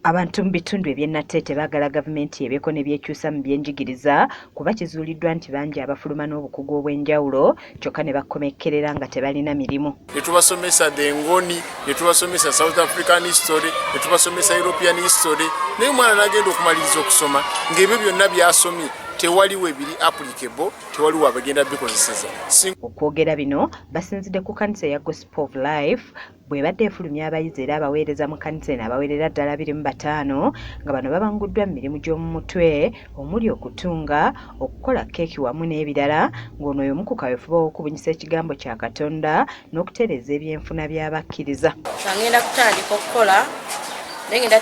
Abantu mu bitundu eby'ennattete baagala gavumenti ebeeko ne byekyusa mu byenjigiriza kuba kizuuliddwa nti bangi abafuluma n'obukugu obw'enjawulo kyokka ne bakomekkerera nga tebalina mirimu. Ne tubasomesa dengoni, ne tubasomesa South African history, ne tubasomesa European history, naye omwana n'agenda okumaliriza okusoma ng'ebyo byonna by'asomye tewaliwo ebiri applicable, tewaliwo abagenda bikozeseza. Okwogera bino basinzidde ku kkanisa ya Gospel of Life bw'ebadde efulumya abayizi era abaweereza mu kkanisa eno abawerera ddala 25 nga bano babanguddwa mu mirimu gy'omu mutwe omuli okutunga, okukola keeki wamu n'ebirala ng'ono oyo mu ku kaweefube w'okubunyisa ekigambo kya Katonda n'okutereeza ebyenfuna by'abakkiriza. Ngenda kutandika okukola naye ngenda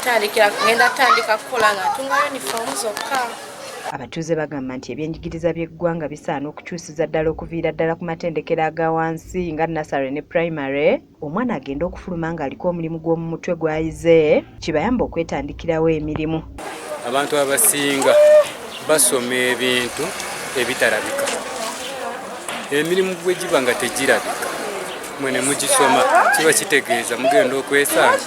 tandika kukola nga ntunga yunifoomu zokka. Abatuuze bagamba nti ebyenjigiriza by'eggwanga bisaana okukyusiza ddala okuviira ddala ku matendekero aga wansi nga nursery ne primary. Omwana agenda okufuluma ng'aliko omulimu gw'omu mutwe gw'ayize kibayamba okwetandikirawo emirimu. Abantu abasinga basoma ebintu ebitarabika. Emirimu bwe giba nga tegirabika mwene mugisoma kiba kitegeeza mugenda okwesanga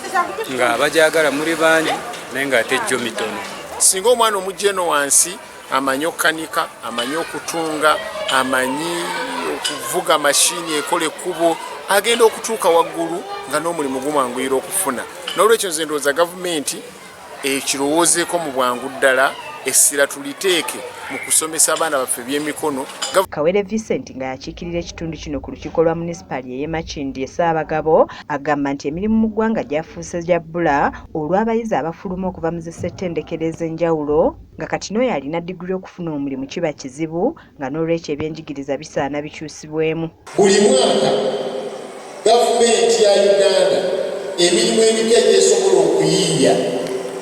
nga abagyagala muri bangi naye ng'ate jjo mitono. Singa omwana omugye eno wansi amanyi okukanika, amanyi okutunga, amanyi okuvuga mashini ekola ekkubo, agenda okutuuka waggulu nga n'omulimu gumwanguyira okufuna. N'olwekyo nze ndowooza gavumenti ekirowoozeeko mu bwangu ddala essira tuliteeke mu kusomesa abaana baffe ebyemikono. Kawere Vincent nga yakiikirira ekitundu kino ku lukiiko lwa munisipali ey'e Makindye Ssaabagabo agamba nti emirimu mu ggwanga gyafuuse gya bbula olw'abayizi abafuluma okuva mu zissettendekero ez'enjawulo nga kati n'oyo alina diguli okufuna omulimu kiba kizibu nga n'olwekyo ebyenjigiriza bisaana bikyusibwemu. Buli mwaka gavumenti ya Uganda emirimu emipya gy'esobola okuyiiya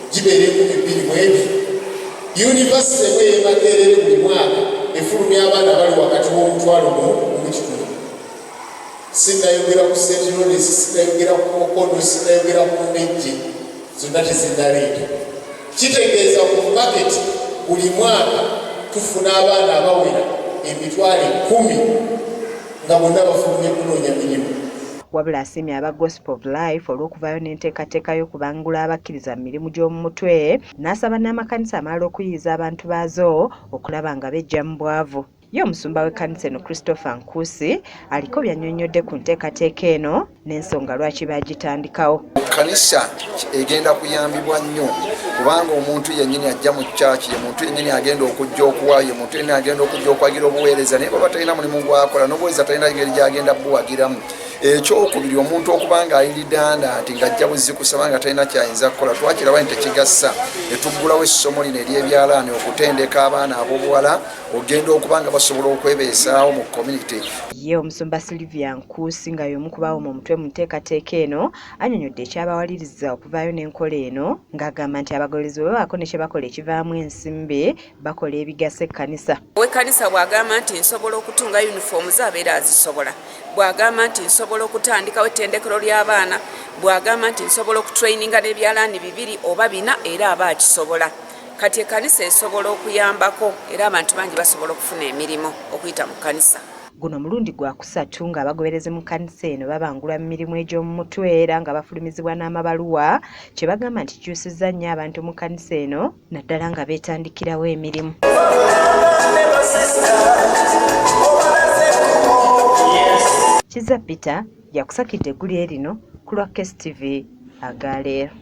gibeera 2022. Yunivasite bwe Makerere buli mwaka efulumya abaana bali wakati w'omutwalo mu kitundu. Sinnayogera ku St. Lawrence, sinnayogera ku Mukono, sinnayogera ku Mbejje, zonna tezinnaleeta. Kitegeeza ku maketi buli mwaka tufuna abaana abawera emitwalo 10 nga bonna bafulumye kunoonya mirimu. Wabula asiimye aba Gospel of Life olw'okuvaayo n'enteekateeka y'okubangula abakkiriza mu mirimu gy'omu mutwe n'asaba n'amakanisa amalala okuyiyiza abantu baazo okulaba nga bejja mu bwavu. Ye omusumba w'ekkanisa eno Christopher Nkusi aliko byannyonnyodde ku nteekateeka eno n'ensonga lwaki baagitandikawo. Kanisa egenda kuyambibwa nnyo kubanga omuntu yennyini ajja mu kyaki, ye muntu yennyini agenda okujja okuwaayo, ye muntu yennyini agenda okujja okwagira obuweereza naye baba talina mulimu gw'akola n'obuweereza talina ngeri gy'agenda buwagiramu. Ekyokubiri omuntu okubanga aliridanda nti ng'ajja buzzi kusaba nga talina kyayinza kukola twakiraba nti tekigassa ne tuggulawo essomo lino ery'ebyalaani okutendeka abaana ab'obuwala ogenda okubanga basobola okwebeesaawo mu community. Ye omusumba Sylvia Nkusi nga y'omu ku bawoma omutwe mu nteekateeka eno annyonnyodde ekyabawaliriza okuvaayo n'enkola eno ng'agamba nti abagolezi bwe babaako ne kye bakola ekivaamu ensimbi bakola ebigasa ekkanisa. Ow'ekkanisa bw'agamba nti nsobola okutunga yunifoomu ze abeera azisobola, bw'agamba nti nsobola okutandikawo ettendekero ly'abaana, bw'agamba nti nsobola okutrayininga n'ebyalaani 2 oba 4 era aba akisobola. Kati ekkanisa esobola okuyambako era abantu bangi basobola okufuna emirimu okuyita mu kkanisa. Guno mulundi gwa kusatu ng'abagoberezi mu kkanisa eno babangula mu mirimu egy'omu mutwe era nga bafulumizibwa n'amabaluwa kye bagamba nti kyusizza nnyo abantu mu kkanisa eno naddala nga beetandikirawo emirimu. Kizza Peter yakusakidde eggulu erino ku lwa KSTV Agaleero.